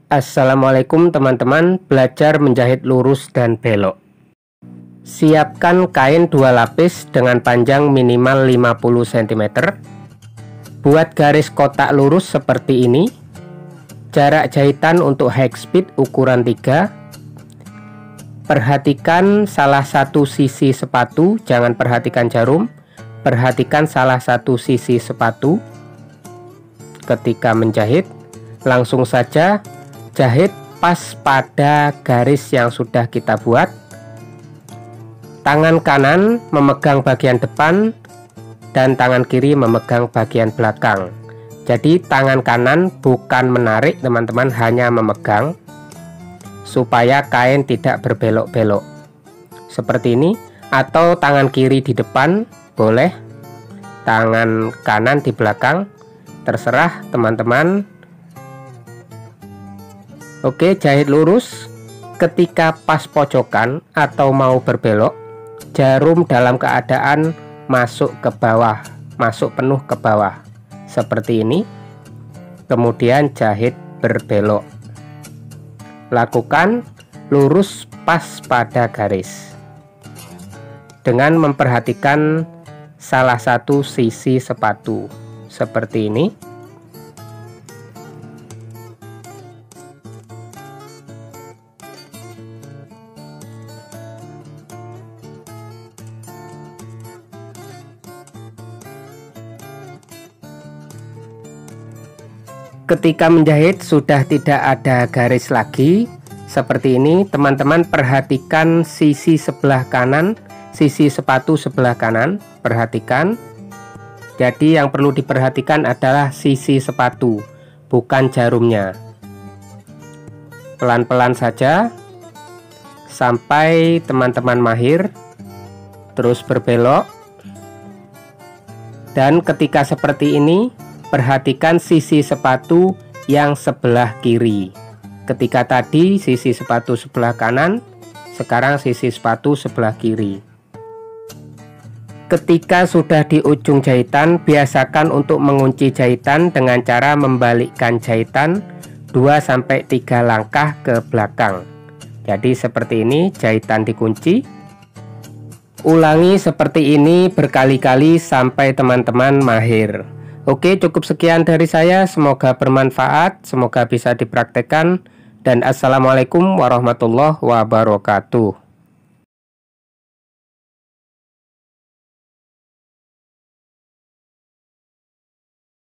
Assalamualaikum teman-teman, belajar menjahit lurus dan belok. Siapkan kain 2 lapis dengan panjang minimal 50 cm. Buat garis kotak lurus seperti ini. Jarak jahitan untuk high speed ukuran 3. Perhatikan salah satu sisi sepatu, jangan perhatikan jarum. Perhatikan salah satu sisi sepatu. Ketika menjahit, langsung saja jahit pas pada garis yang sudah kita buat. Tangan kanan memegang bagian depan dan tangan kiri memegang bagian belakang. Jadi tangan kanan bukan menarik teman-teman, hanya memegang supaya kain tidak berbelok-belok seperti ini. Atau tangan kiri di depan boleh, tangan kanan di belakang, terserah teman-teman. Oke, jahit lurus. Ketika pas pojokan atau mau berbelok, jarum dalam keadaan masuk ke bawah, masuk penuh ke bawah seperti ini. Kemudian jahit berbelok. Lakukan lurus pas pada garis dengan memperhatikan salah satu sisi sepatu seperti ini. Ketika menjahit sudah tidak ada garis lagi seperti ini, teman-teman perhatikan sisi sebelah kanan, sisi sepatu sebelah kanan, perhatikan. Jadi yang perlu diperhatikan adalah sisi sepatu, bukan jarumnya. Pelan-pelan saja sampai teman-teman mahir, terus berbelok. Dan ketika seperti ini, perhatikan sisi sepatu yang sebelah kiri. Ketika tadi sisi sepatu sebelah kanan, sekarang sisi sepatu sebelah kiri. Ketika sudah di ujung jahitan, biasakan untuk mengunci jahitan dengan cara membalikkan jahitan 2-3 langkah ke belakang. Jadi seperti ini jahitan dikunci. Ulangi seperti ini berkali-kali sampai teman-teman mahir. Oke, cukup sekian dari saya. Semoga bermanfaat, semoga bisa dipraktekkan. Dan assalamualaikum warahmatullahi wabarakatuh.